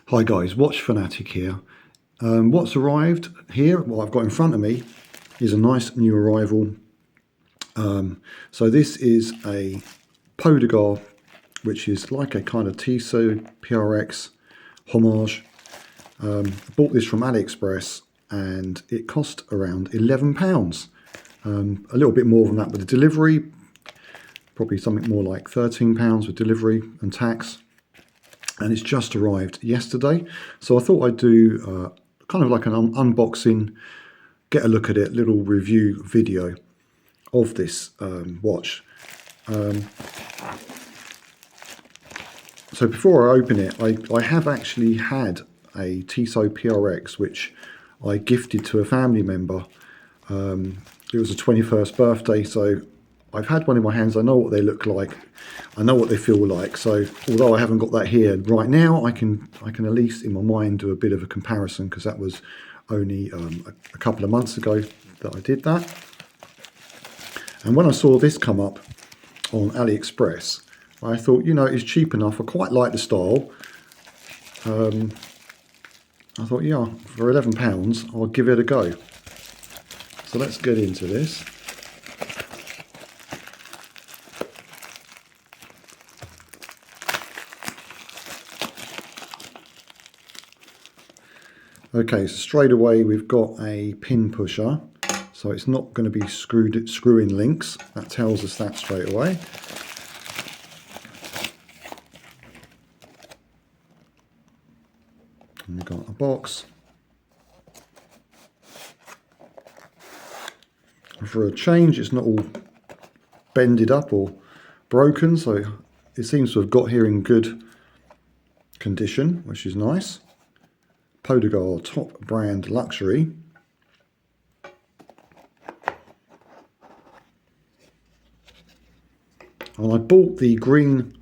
Hi guys, Watch Fanatic here. What's arrived here, what I've got in front of me, is a nice new arrival. So this is a Poedagar, which is like a kind of Tissot PRX homage. I bought this from AliExpress and it cost around £11. A little bit more than that with the delivery, probably something more like £13 with delivery and tax. And it's just arrived yesterday, so I thought I'd do kind of like an unboxing, get a look at it, little review video of this watch. So before I open it, I have actually had a Tissot PRX which I gifted to a family member. It was a 21st birthday, so I've had one in my hands. I know what they look like, I know what they feel like. So although I haven't got that here right now, I can at least in my mind do a bit of a comparison, because that was only a couple of months ago that I did that. And when I saw this come up on AliExpress, I thought, you know, it's cheap enough. I quite like the style. I thought, yeah, for £11 I'll give it a go. So let's get into this. Okay, so straight away we've got a pin pusher, so it's not going to be screw-in links. That tells us that straight away. And we've got a box. For a change, it's not all bended up or broken, so it seems to have got here in good condition, which is nice. Poedagar top brand luxury. And I bought the green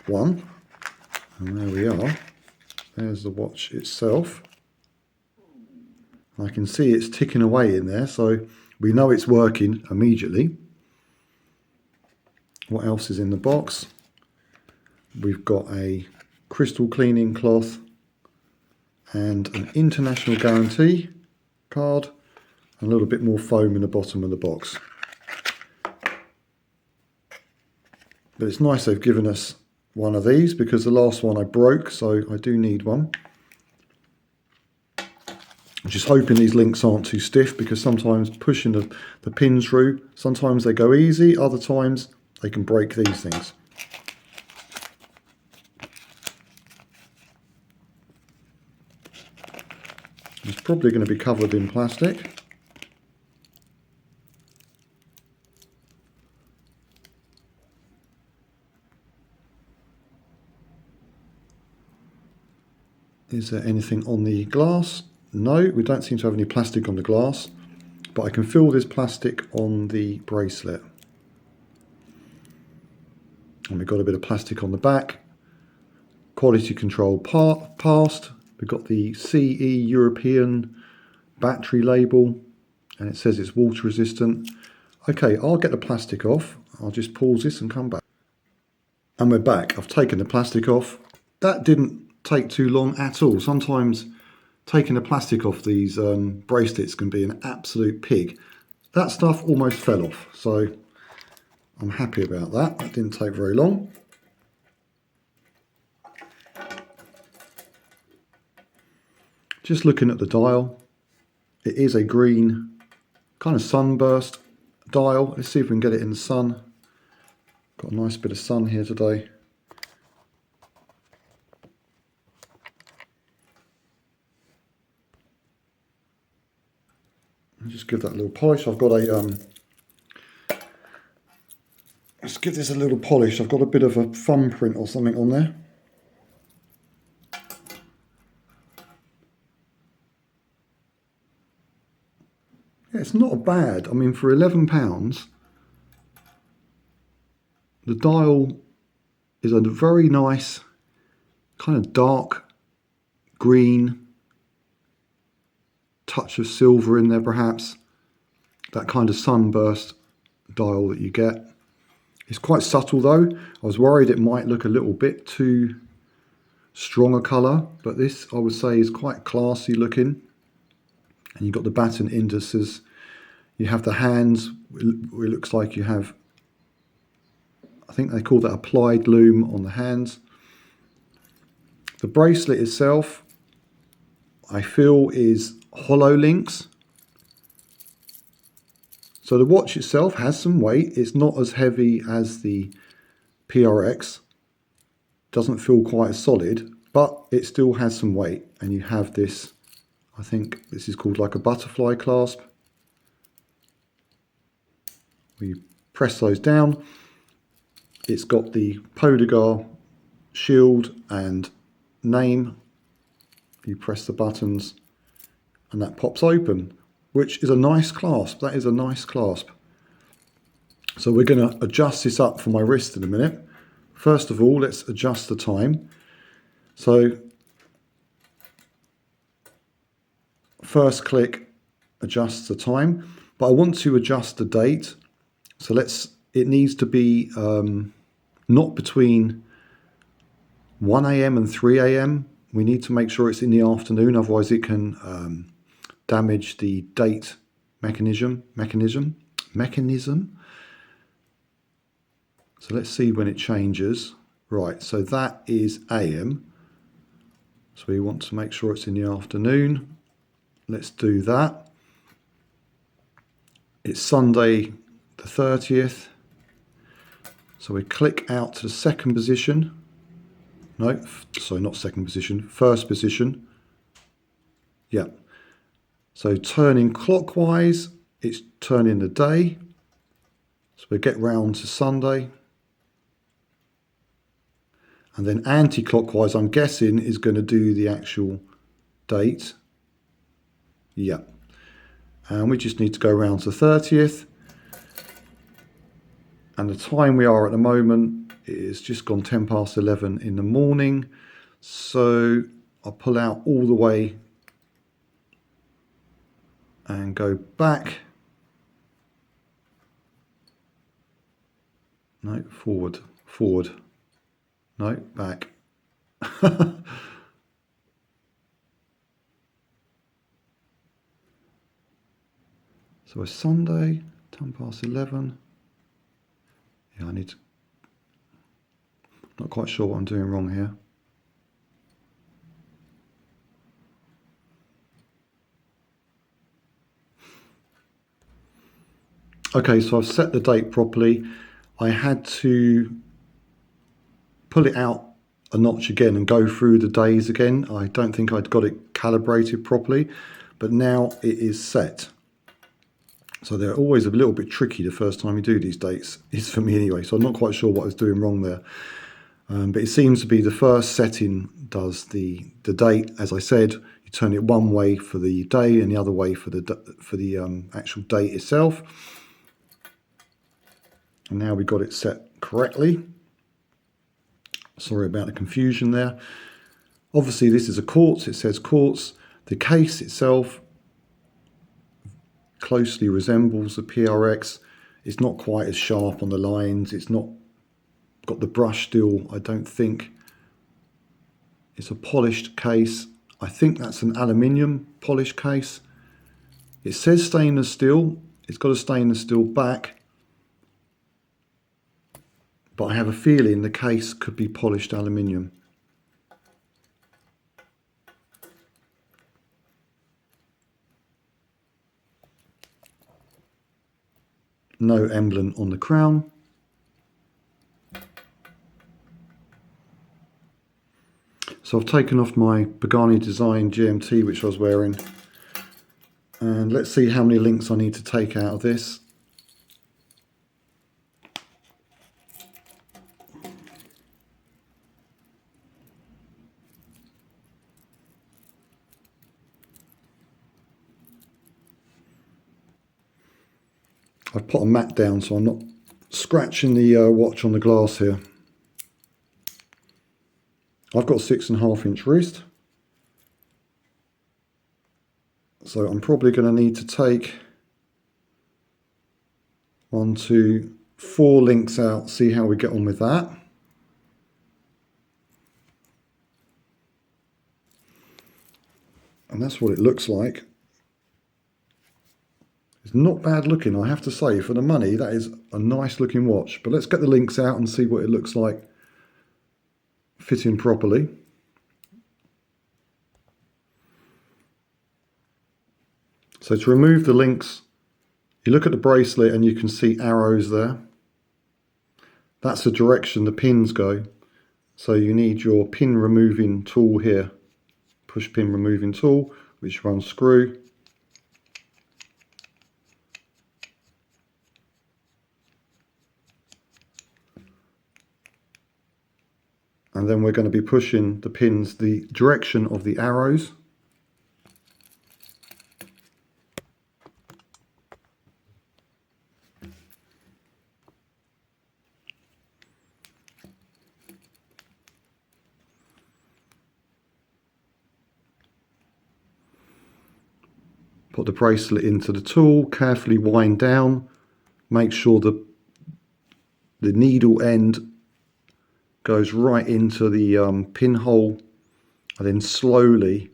one, and there we are. There's the watch itself. I can see it's ticking away in there, so we know it's working immediately. What else is in the box? We've got a crystal cleaning cloth and an international guarantee card, and a little bit more foam in the bottom of the box. But it's nice they've given us one of these, because the last one I broke, so I do need one. I'm just hoping these links aren't too stiff, because sometimes pushing the pins through, sometimes they go easy, other times they can break these things. It's probably going to be covered in plastic. Is there anything on the glass? No, we don't seem to have any plastic on the glass, but I can feel there's plastic on the bracelet. And we've got a bit of plastic on the back. Quality control passed. We've got the CE European battery label, and it says it's water resistant. Okay, I'll get the plastic off. I'll just pause this and come back. And we're back. I've taken the plastic off. That didn't take too long at all. Sometimes taking the plastic off these bracelets can be an absolute pig. That stuff almost fell off, so I'm happy about that. That didn't take very long. Just looking at the dial, it is a green kind of sunburst dial. Let's see if we can get it in the sun. Got a nice bit of sun here today. I'll just give that a little polish. I've got a let's give this a little polish. I've got a bit of a thumbprint or something on there. Yeah, it's not bad. I mean, for £11, the dial is a very nice kind of dark green, touch of silver in there perhaps. That kind of sunburst dial that you get. It's quite subtle though. I was worried it might look a little bit too stronger colour, but this I would say is quite classy looking. And you've got the baton indices. You have the hands. It looks like you have, I think they call that applied lume on the hands. The bracelet itself, I feel, is hollow links. So the watch itself has some weight. It's not as heavy as the PRX. Doesn't feel quite as solid, but it still has some weight. And you have this, I think this is called like a butterfly clasp. We press those down. It's got the Poedagar shield and name. You press the buttons and that pops open, which is a nice clasp. That is a nice clasp. So we're going to adjust this up for my wrist in a minute. First of all, let's adjust the time. So first click adjusts the time, but I want to adjust the date. So it needs to be not between 1 AM and 3 AM. We need to make sure it's in the afternoon, otherwise it can damage the date mechanism. So let's see when it changes. Right, so that is AM. So we want to make sure it's in the afternoon. Let's do that. It's Sunday the 30th. So we click out to the second position. No, sorry, not second position, first position. Yeah. So turning clockwise, it's turning the day. So we get round to Sunday. And then anti-clockwise, I'm guessing, is going to do the actual date. Yeah. And we just need to go around to 30th. And the time we are at the moment is just gone 10 past 11 in the morning. So I'll pull out all the way and go back. No, forward. No, back. So it's Sunday, 10 past 11. Yeah, not quite sure what I'm doing wrong here. Okay, so I've set the date properly. I had to pull it out a notch again and go through the days again. I don't think I'd got it calibrated properly, but now it is set. So they're always a little bit tricky the first time you do these dates, is for me anyway, so I'm not quite sure what I was doing wrong there. But it seems to be the first setting does the date. As I said, you turn it one way for the day and the other way for the actual date itself. And now we got it set correctly. Sorry about the confusion there. Obviously this is a quartz, it says quartz. The case itself closely resembles the PRX. It's not quite as sharp on the lines. It's not got the brush still, I don't think. It's a polished case. I think that's an aluminium polished case. It says stainless steel. It's got a stainless steel back. But I have a feeling the case could be polished aluminium. No emblem on the crown. So I've taken off my Pagani Design GMT which I was wearing, and let's see how many links I need to take out of this. I've put a mat down so I'm not scratching the watch on the glass here. I've got 6.5 inch wrist, so I'm probably going to need to take 1, 2, 4 links out, see how we get on with that. And that's what it looks like. It's not bad looking, I have to say. For the money, that is a nice looking watch. But let's get the links out and see what it looks like fitting properly. So to remove the links, you look at the bracelet and you can see arrows there. That's the direction the pins go. So you need your pin removing tool here, push pin removing tool, which you unscrew. And then we're going to be pushing the pins the direction of the arrows. Put the bracelet into the tool, carefully wind down, make sure the needle end goes right into the pinhole, and then slowly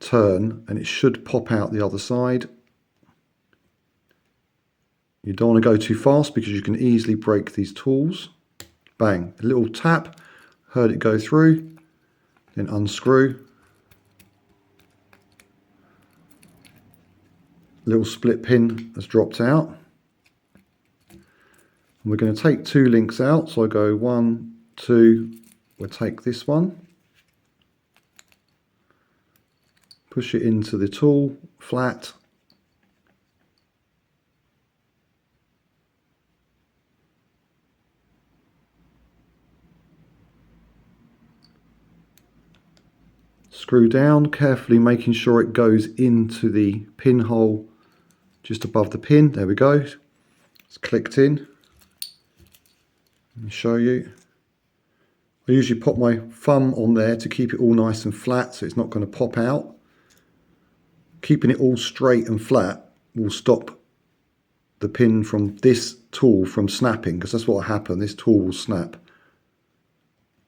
turn and it should pop out the other side. You don't want to go too fast because you can easily break these tools. Bang, a little tap, heard it go through, then unscrew. Little split pin has dropped out. And we're going to take two links out, so I go 1, 2, we'll take this one. Push it into the tool, flat. Screw down, carefully making sure it goes into the pinhole just above the pin. There we go. It's clicked in. Let me show you. I usually put my thumb on there to keep it all nice and flat so it's not going to pop out. Keeping it all straight and flat will stop the pin from this tool from snapping, because that's what will happen. This tool will snap.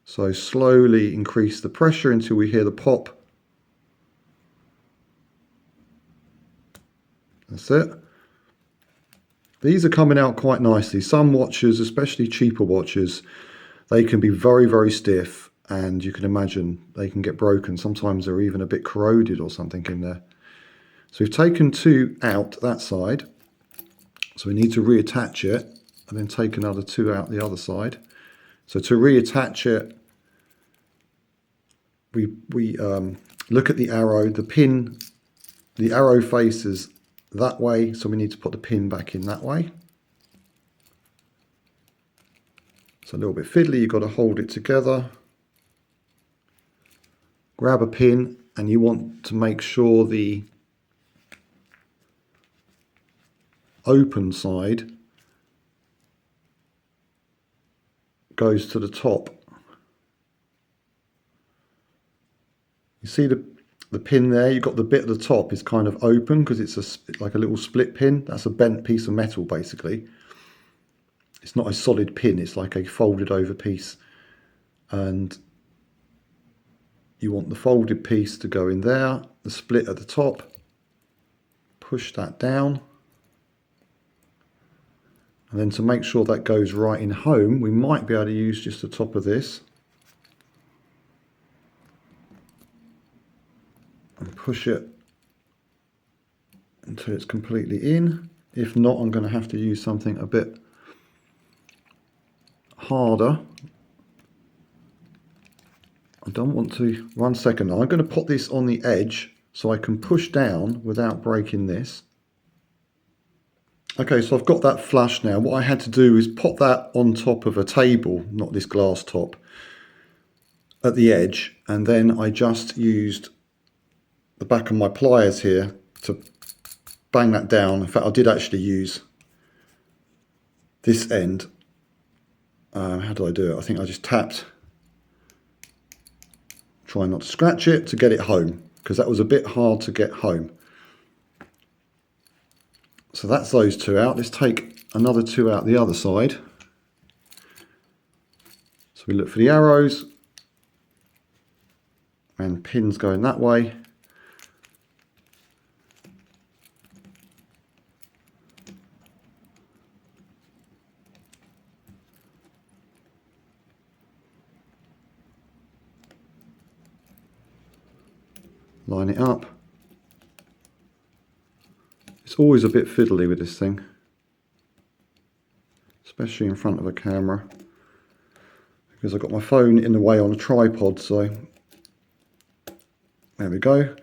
So slowly increase the pressure until we hear the pop. That's it. These are coming out quite nicely. Some watches, especially cheaper watches, they can be very, very stiff, and you can imagine they can get broken. Sometimes they're even a bit corroded or something in there. So we've taken two out that side. So we need to reattach it and then take another two out the other side. So to reattach it, we look at the arrow, the arrow faces that way, so we need to put the pin back in that way. It's a little bit fiddly, you've got to hold it together. Grab a pin, and you want to make sure the open side goes to the top. You see the pin there, you've got the bit at the top is kind of open because it's like a little split pin. That's a bent piece of metal basically. It's not a solid pin, it's like a folded over piece. And you want the folded piece to go in there, the split at the top. Push that down. And then to make sure that goes right in home, we might be able to use just the top of this. And push it until it's completely in. If not, I'm going to have to use something a bit harder. I don't want to, 1 second, I'm going to put this on the edge so I can push down without breaking this. Okay, so I've got that flush now. What I had to do is put that on top of a table, not this glass top, at the edge, and then I just used the back of my pliers here to bang that down. In fact, I did actually use this end. How did I do it? I think I just tapped, trying not to scratch it, to get it home, because that was a bit hard to get home. So that's those two out. Let's take another two out the other side. So we look for the arrows and pins going that way. line it up. It's always a bit fiddly with this thing, especially in front of a camera, because I've got my phone in the way on a tripod. So there we go.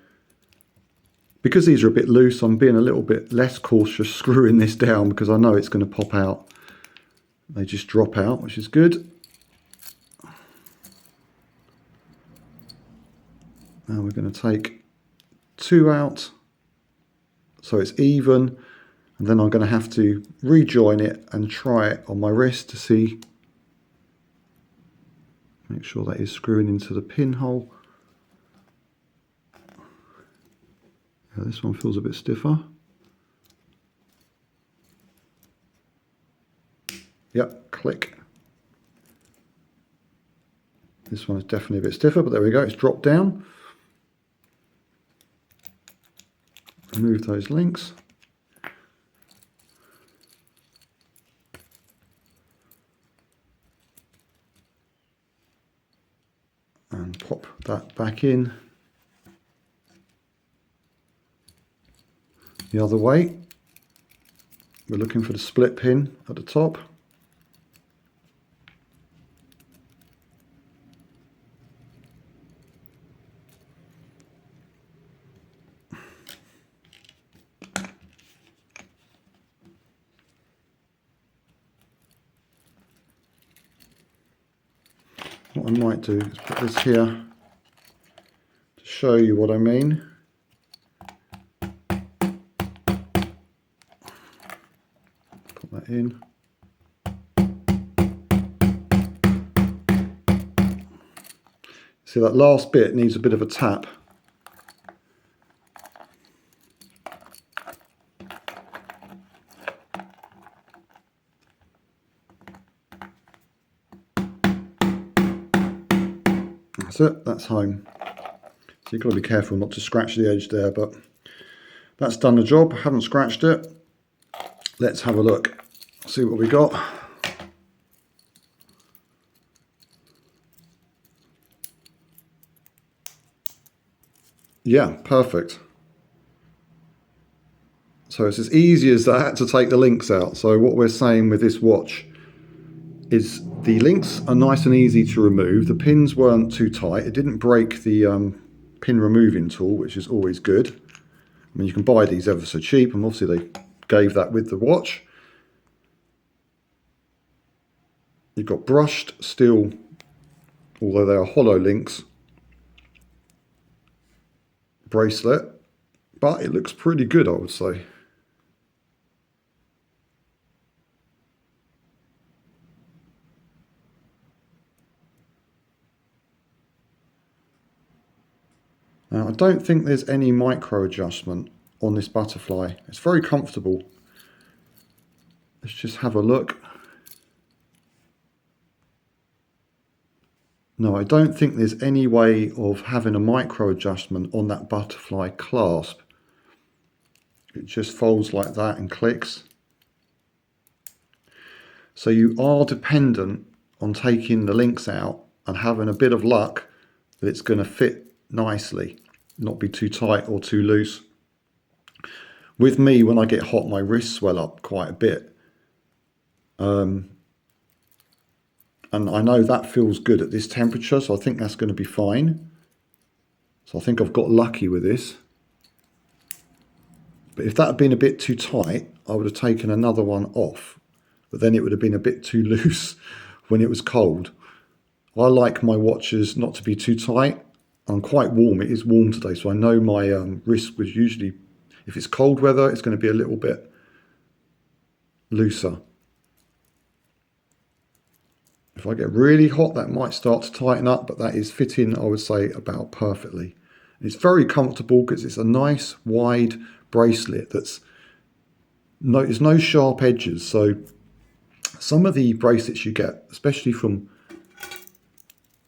Because these are a bit loose, I'm being a little bit less cautious screwing this down, because I know it's going to pop out. They just drop out, which is good. Now we're going to take 2 out so it's even, and then I'm going to have to rejoin it and try it on my wrist to see, make sure that is screwing into the pinhole. Yeah, this one feels a bit stiffer. Yep, click. This one is definitely a bit stiffer, but there we go, it's dropped down. Remove those links. And pop that back in the other way. We're looking for the split pin at the top. What I might do is put this here to show you what I mean. Put that in. See, that last bit needs a bit of a tap. That's it, that's home. So you've got to be careful not to scratch the edge there, but that's done the job. I haven't scratched it. Let's have a look, see what we got. Yeah, perfect. So it's as easy as that to take the links out. So what we're saying with this watch is the links are nice and easy to remove. The pins weren't too tight. It didn't break the pin removing tool, which is always good. I mean, you can buy these ever so cheap, and obviously they gave that with the watch. You've got brushed steel, although they are hollow links, bracelet, but it looks pretty good, I would say. Now, I don't think there's any micro adjustment on this butterfly. It's very comfortable. Let's just have a look. No, I don't think there's any way of having a micro adjustment on that butterfly clasp. It just folds like that and clicks. So you are dependent on taking the links out and having a bit of luck that it's going to fit nicely, not be too tight or too loose. With me, when I get hot, my wrists swell up quite a bit. And I know that feels good at this temperature, so I think that's going to be fine. So I think I've got lucky with this. But if that had been a bit too tight, I would have taken another one off. But then it would have been a bit too loose when it was cold. I like my watches not to be too tight. I'm quite warm. It is warm today, so I know my wrist was usually, if it's cold weather, it's going to be a little bit looser. If I get really hot, that might start to tighten up, but that is fitting, I would say, about perfectly. And it's very comfortable because it's a nice wide bracelet that's there's no sharp edges. So some of the bracelets you get, especially from,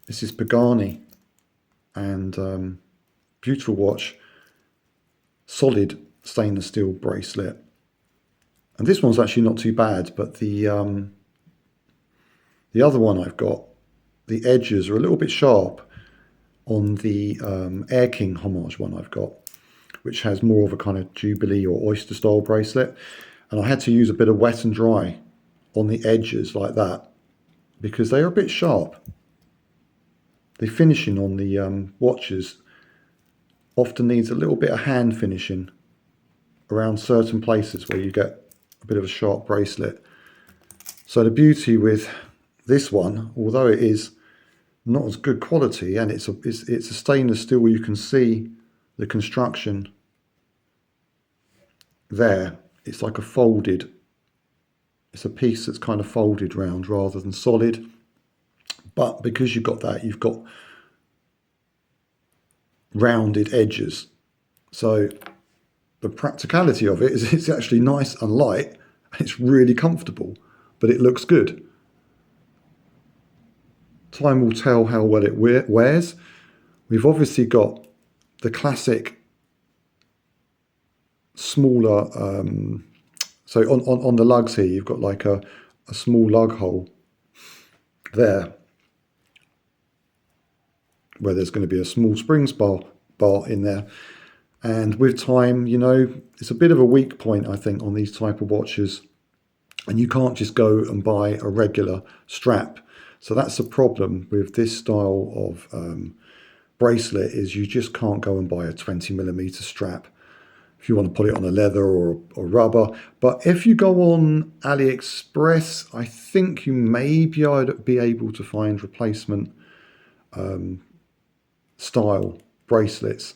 this is Pagani, and beautiful watch, solid stainless steel bracelet. And this one's actually not too bad, but the other one I've got, the edges are a little bit sharp, on the Air King homage one I've got, which has more of a kind of Jubilee or oyster style bracelet. And I had to use a bit of wet and dry on the edges like that because they are a bit sharp. The finishing on the watches often needs a little bit of hand finishing around certain places where you get a bit of a sharp bracelet. So the beauty with this one, although it is not as good quality and it's a stainless steel where you can see the construction there, it's like a folded, it's a piece that's kind of folded round rather than solid. But because you've got that, you've got rounded edges. So the practicality of it is it's actually nice and light. It's really comfortable, but it looks good. Time will tell how well it wears. We've obviously got the classic smaller, so on the lugs here, you've got like a small lug hole there, where there's going to be a small springs bar in there. And with time, you know, it's a bit of a weak point, I think, on these type of watches. And you can't just go and buy a regular strap. So that's the problem with this style of bracelet, is you just can't go and buy a 20mm strap if you want to put it on a leather or rubber. But if you go on AliExpress, I think you may be able to find replacement style bracelets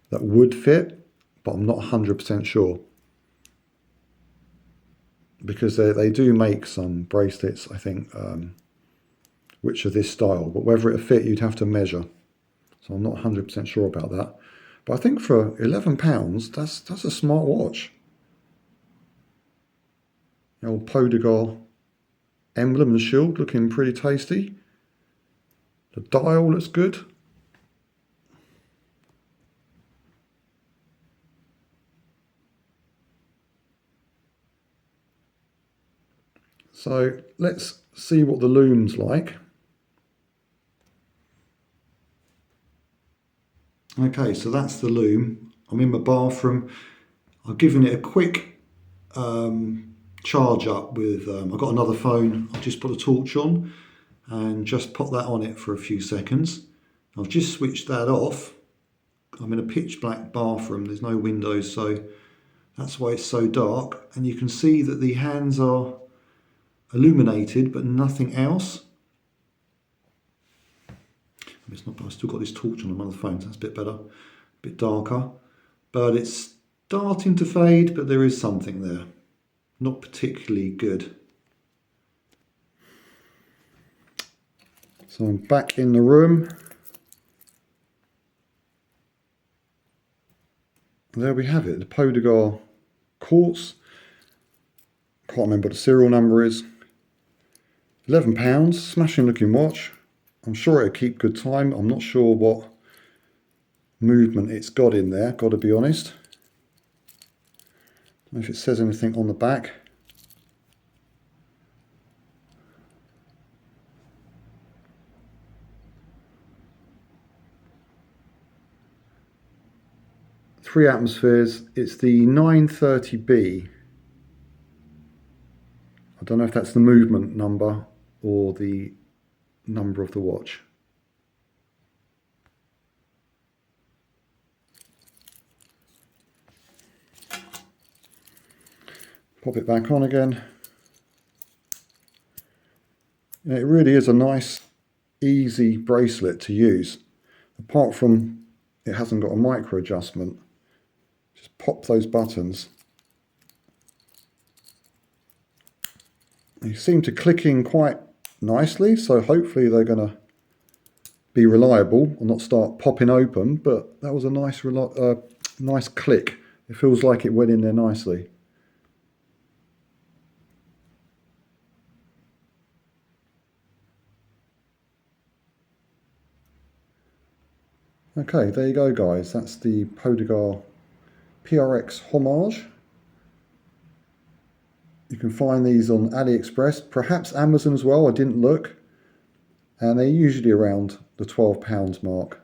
that would fit, but I'm not 100% sure, because they do make some bracelets, I think, which are this style, but whether it'll fit, you'd have to measure. So I'm not 100% sure about that. But I think for £11, that's a smart watch. The old Poedagar emblem and shield looking pretty tasty. The dial looks good. So let's see what the Lume's like. Okay, so that's the Lume. I'm in my bathroom. I've given it a quick charge up with, I've got another phone. I've just put a torch on and just put that on it for a few seconds. I've just switched that off. I'm in a pitch black bathroom. There's no windows, so that's why it's so dark. And you can see that the hands are illuminated, but nothing else. It's not, I've still got this torch on my other phone, so that's a bit better, a bit darker. But it's starting to fade, but there is something there. Not particularly good. So I'm back in the room. And there we have it, the Poedagar quartz. Can't remember what the serial number is. £11, smashing looking watch. I'm sure it'll keep good time. I'm not sure what movement it's got in there, got to be honest. I don't know if it says anything on the back. Three atmospheres. It's the 930B. I don't know if that's the movement number or the number of the watch. Pop it back on again. Yeah, it really is a nice, easy bracelet to use. Apart from it hasn't got a micro adjustment. Just pop those buttons. They seem to click in quite nicely, so hopefully they're going to be reliable and not start popping open, but that was a nice nice click. It feels like it went in there nicely. Okay, there you go guys, that's the Poedagar PRX homage. You can find these on AliExpress, perhaps Amazon as well, I didn't look. and they're usually around the £12 mark.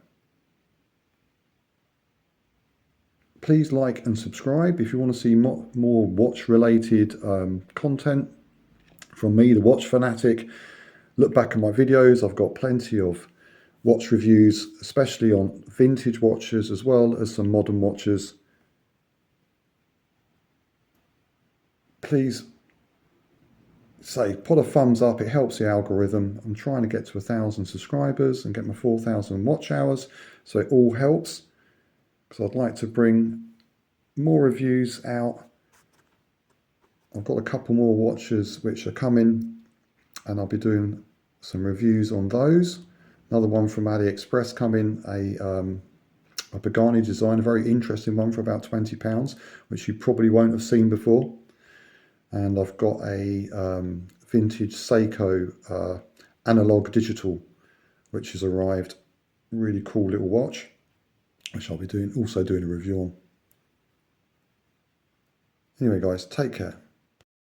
Please like and subscribe if you want to see more watch related content from me, the watch fanatic. Look back at my videos. I've got plenty of watch reviews, especially on vintage watches as well as some modern watches. Please put a thumbs up, it helps the algorithm. I'm trying to get to 1,000 subscribers and get my 4,000 watch hours, so it all helps, because I'd like to bring more reviews out. I've got a couple more watches which are coming, and I'll be doing some reviews on those. Another one from AliExpress coming, a Pagani design, a very interesting one for about £20, which you probably won't have seen before. And I've got a vintage Seiko analog digital, which has arrived. Really cool little watch, which I'll be also doing a review on. Anyway, guys, take care.